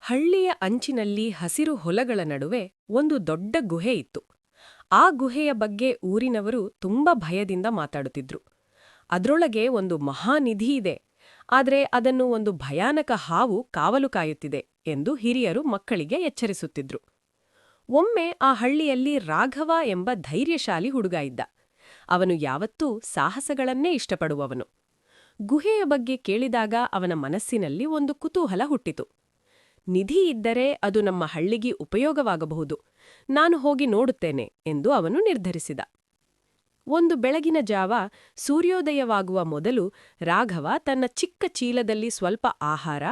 ಹಳ್ಳಿಯ ಅಂಚಿನಲ್ಲಿ ಹಸಿರು ಹೊಲಗಳ ನಡುವೆ ಒಂದು ದೊಡ್ಡ ಗುಹೆ ಇತ್ತು. ಆ ಗುಹೆಯ ಬಗ್ಗೆ ಊರಿನವರು ತುಂಬಾ ಭಯದಿಂದ ಮಾತಾಡುತ್ತಿದ್ರು. ಅದ್ರೊಳಗೆ ಒಂದು ಮಹಾನಿಧಿ ಇದೆ, ಆದ್ರೆ ಅದನ್ನು ಒಂದು ಭಯಾನಕ ಹಾವು ಕಾವಲು ಕಾಯುತ್ತಿದೆ ಎಂದು ಹಿರಿಯರು ಮಕ್ಕಳಿಗೆ ಎಚ್ಚರಿಸುತ್ತಿದ್ರು. ಒಮ್ಮೆ ಆ ಹಳ್ಳಿಯಲ್ಲಿ ರಾಘವ ಎಂಬ ಧೈರ್ಯಶಾಲಿ ಹುಡುಗ ಇದ್ದ. ಅವನು ಯಾವತ್ತೂ ಸಾಹಸಗಳನ್ನೇ ಇಷ್ಟಪಡುವವನು. ಗುಹೆಯ ಬಗ್ಗೆ ಕೇಳಿದಾಗ ಅವನ ಮನಸ್ಸಿನಲ್ಲಿ ಒಂದು ಕುತೂಹಲ ಹುಟ್ಟಿತು. ನಿಧಿ ಇದ್ದರೆ ಅದು ನಮ್ಮ ಹಳ್ಳಿಗೆ ಉಪಯೋಗವಾಗಬಹುದು, ನಾನು ಹೋಗಿ ನೋಡುತ್ತೇನೆ ಎಂದು ಅವನು ನಿರ್ಧರಿಸಿದ. ಒಂದು ಬೆಳಗಿನ ಜಾವ ಸೂರ್ಯೋದಯವಾಗುವ ಮೊದಲು ರಾಘವ ತನ್ನ ಚಿಕ್ಕ ಚೀಲದಲ್ಲಿ ಸ್ವಲ್ಪ ಆಹಾರ,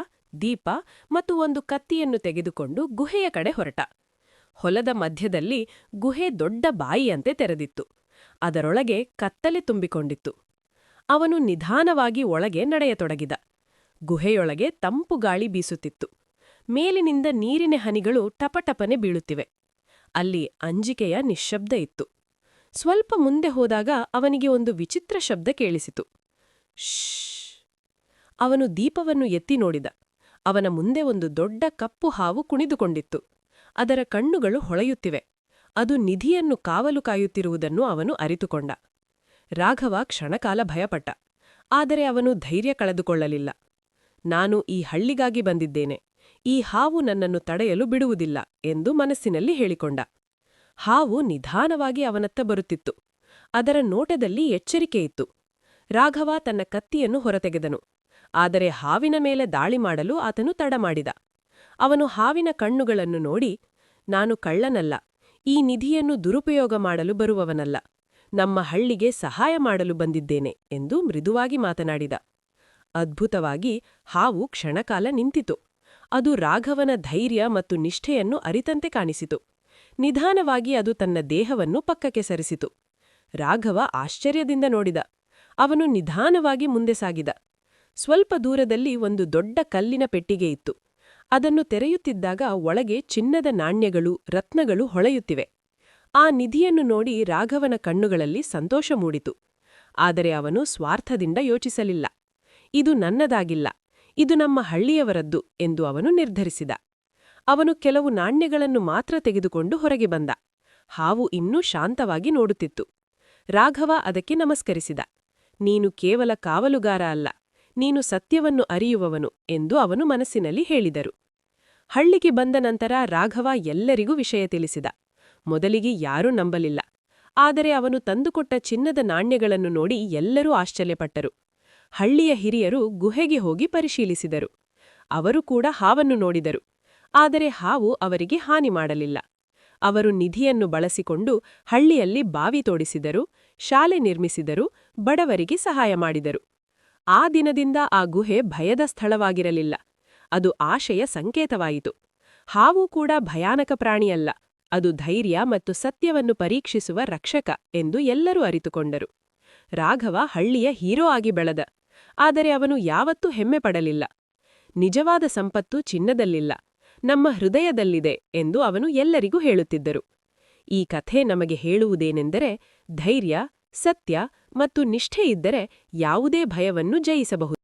ದೀಪ ಮತ್ತು ಒಂದು ಕತ್ತಿಯನ್ನು ತೆಗೆದುಕೊಂಡು ಗುಹೆಯ ಕಡೆ ಹೊರಟ. ಹೊಲದ ಮಧ್ಯದಲ್ಲಿ ಗುಹೆ ದೊಡ್ಡ ಬಾಯಿಯಂತೆ ತೆರೆದಿತ್ತು. ಅದರೊಳಗೆ ಕತ್ತಲೆ ತುಂಬಿಕೊಂಡಿತ್ತು. ಅವನು ನಿಧಾನವಾಗಿ ಒಳಗೆ ನಡೆಯತೊಡಗಿದ. ಗುಹೆಯೊಳಗೆ ತಂಪು ಗಾಳಿ ಬೀಸುತ್ತಿತ್ತು. ಮೇಲಿನಿಂದ ನೀರಿನ ಹನಿಗಳು ಟಪಟಪನೆ ಬೀಳುತ್ತಿವೆ. ಅಲ್ಲಿ ಅಂಜಿಕೆಯ ನಿಶ್ಶಬ್ದ ಇತ್ತು. ಸ್ವಲ್ಪ ಮುಂದೆ ಹೋದಾಗ ಅವನಿಗೆ ಒಂದು ವಿಚಿತ್ರ ಶಬ್ದ ಕೇಳಿಸಿತು. ಶ್ಶ್! ಅವನು ದೀಪವನ್ನು ಎತ್ತಿ ನೋಡಿದ. ಅವನ ಮುಂದೆ ಒಂದು ದೊಡ್ಡ ಕಪ್ಪು ಹಾವು ಕುಣಿದುಕೊಂಡಿತ್ತು. ಅದರ ಕಣ್ಣುಗಳು ಹೊಳೆಯುತ್ತಿವೆ. ಅದು ನಿಧಿಯನ್ನು ಕಾವಲು ಕಾಯುತ್ತಿರುವುದನ್ನು ಅವನು ಅರಿತುಕೊಂಡ. ರಾಘವ ಕ್ಷಣಕಾಲ ಭಯಪಟ್ಟ. ಆದರೆ ಅವನು ಧೈರ್ಯ ಕಳೆದುಕೊಳ್ಳಲಿಲ್ಲ. ನಾನು ಈ ಹಳ್ಳಿಗಾಗಿ ಬಂದಿದ್ದೇನೆ, ಈ ಹಾವು ನನ್ನನ್ನು ತಡೆಯಲು ಬಿಡುವುದಿಲ್ಲ ಎಂದು ಮನಸ್ಸಿನಲ್ಲಿ ಹೇಳಿಕೊಂಡ. ಹಾವು ನಿಧಾನವಾಗಿ ಅವನತ್ತ ಬರುತ್ತಿತ್ತು. ಅದರ ನೋಟದಲ್ಲಿ ಎಚ್ಚರಿಕೆಯಿತ್ತು. ರಾಘವ ತನ್ನ ಕತ್ತಿಯನ್ನು ಹೊರತೆಗೆದನು. ಆದರೆ ಹಾವಿನ ಮೇಲೆ ದಾಳಿ ಮಾಡಲು ಆತನು ತಡಮಾಡಿದ. ಅವನು ಹಾವಿನ ಕಣ್ಣುಗಳನ್ನು ನೋಡಿ, ನಾನು ಕಳ್ಳನಲ್ಲ, ಈ ನಿಧಿಯನ್ನು ದುರುಪಯೋಗ ಮಾಡಲು ಬರುವವನಲ್ಲ, ನಮ್ಮ ಹಳ್ಳಿಗೆ ಸಹಾಯ ಮಾಡಲು ಬಂದಿದ್ದೇನೆ ಎಂದು ಮೃದುವಾಗಿ ಮಾತನಾಡಿದ. ಅದ್ಭುತವಾಗಿ ಹಾವು ಕ್ಷಣಕಾಲ ನಿಂತಿತು. ಅದು ರಾಘವನ ಧೈರ್ಯ ಮತ್ತು ನಿಷ್ಠೆಯನ್ನು ಅರಿತಂತೆ ಕಾಣಿಸಿತು. ನಿಧಾನವಾಗಿ ಅದು ತನ್ನ ದೇಹವನ್ನು ಪಕ್ಕಕ್ಕೆ ಸರಿಸಿತು. ರಾಘವ ಆಶ್ಚರ್ಯದಿಂದ ನೋಡಿದ. ಅವನು ನಿಧಾನವಾಗಿ ಮುಂದೆ ಸಾಗಿದ. ಸ್ವಲ್ಪ ದೂರದಲ್ಲಿ ಒಂದು ದೊಡ್ಡ ಕಲ್ಲಿನ ಪೆಟ್ಟಿಗೆ ಇತ್ತು. ಅದನ್ನು ತೆರೆಯುತ್ತಿದ್ದಾಗ ಒಳಗೆ ಚಿನ್ನದ ನಾಣ್ಯಗಳು, ರತ್ನಗಳು ಹೊಳೆಯುತ್ತಿವೆ. ಆ ನಿಧಿಯನ್ನು ನೋಡಿ ರಾಘವನ ಕಣ್ಣುಗಳಲ್ಲಿ ಸಂತೋಷ ಮೂಡಿತು. ಆದರೆ ಅವನು ಸ್ವಾರ್ಥದಿಂದ ಯೋಚಿಸಲಿಲ್ಲ. ಇದು ನನ್ನದಾಗಿಲ್ಲ, ಇದು ನಮ್ಮ ಹಳ್ಳಿಯವರದ್ದು ಎಂದು ಅವನು ನಿರ್ಧರಿಸಿದ. ಅವನು ಕೆಲವು ನಾಣ್ಯಗಳನ್ನು ಮಾತ್ರ ತೆಗೆದುಕೊಂಡು ಹೊರಗೆ ಬಂದ. ಹಾವು ಇನ್ನೂ ಶಾಂತವಾಗಿ ನೋಡುತ್ತಿತ್ತು. ರಾಘವ ಅದಕ್ಕೆ ನಮಸ್ಕರಿಸಿದ. ನೀನು ಕೇವಲ ಕಾವಲುಗಾರ ಅಲ್ಲ, ನೀನು ಸತ್ಯವನ್ನು ಅರಿಯುವವನು ಎಂದು ಅವನು ಮನಸ್ಸಿನಲ್ಲಿ ಹೇಳಿದರು. ಹಳ್ಳಿಗೆ ಬಂದ ನಂತರ ರಾಘವ ಎಲ್ಲರಿಗೂ ವಿಷಯ ತಿಳಿಸಿದ. ಮೊದಲಿಗೆ ಯಾರೂ ನಂಬಲಿಲ್ಲ. ಆದರೆ ಅವನು ತಂದುಕೊಟ್ಟ ಚಿನ್ನದ ನಾಣ್ಯಗಳನ್ನು ನೋಡಿ ಎಲ್ಲರೂ ಆಶ್ಚರ್ಯಪಟ್ಟರು. ಹಳ್ಳಿಯ ಹಿರಿಯರು ಗುಹೆಗೆ ಹೋಗಿ ಪರಿಶೀಲಿಸಿದರು. ಅವರು ಕೂಡ ಹಾವನ್ನು ನೋಡಿದರು. ಆದರೆ ಹಾವು ಅವರಿಗೆ ಹಾನಿ ಮಾಡಲಿಲ್ಲ. ಅವರು ನಿಧಿಯನ್ನು ಬಳಸಿಕೊಂಡು ಹಳ್ಳಿಯಲ್ಲಿ ಬಾವಿ ತೋಡಿಸಿದರು, ಶಾಲೆ ನಿರ್ಮಿಸಿದರು, ಬಡವರಿಗೆ ಸಹಾಯ ಮಾಡಿದರು. ಆ ದಿನದಿಂದ ಆ ಗುಹೆ ಭಯದ ಸ್ಥಳವಾಗಿರಲಿಲ್ಲ, ಅದು ಆಶೆಯ ಸಂಕೇತವಾಯಿತು. ಹಾವು ಕೂಡ ಭಯಾನಕ ಪ್ರಾಣಿಯಲ್ಲ, ಅದು ಧೈರ್ಯ ಮತ್ತು ಸತ್ಯವನ್ನು ಪರೀಕ್ಷಿಸುವ ರಕ್ಷಕ ಎಂದು ಎಲ್ಲರೂ ಅರಿತುಕೊಂಡರು. ರಾಘವ ಹಳ್ಳಿಯ ಹೀರೋ ಆಗಿ ಬೆಳೆದ. ಆದರೆ ಅವನು ಯಾವತ್ತೂ ಹೆಮ್ಮೆ ಪಡಲಿಲ್ಲ. ನಿಜವಾದ ಸಂಪತ್ತು ಚಿನ್ನದಲ್ಲಿಲ್ಲ, ನಮ್ಮ ಹೃದಯದಲ್ಲಿದೆ ಎಂದು ಅವನು ಎಲ್ಲರಿಗೂ ಹೇಳುತ್ತಿದ್ದರು. ಈ ಕಥೆ ನಮಗೆ ಹೇಳುವುದೇನೆಂದರೆ, ಧೈರ್ಯ, ಸತ್ಯ ಮತ್ತು ನಿಷ್ಠೆಯಿದ್ದರೆ ಯಾವುದೇ ಭಯವನ್ನು ಜಯಿಸಬಹುದು.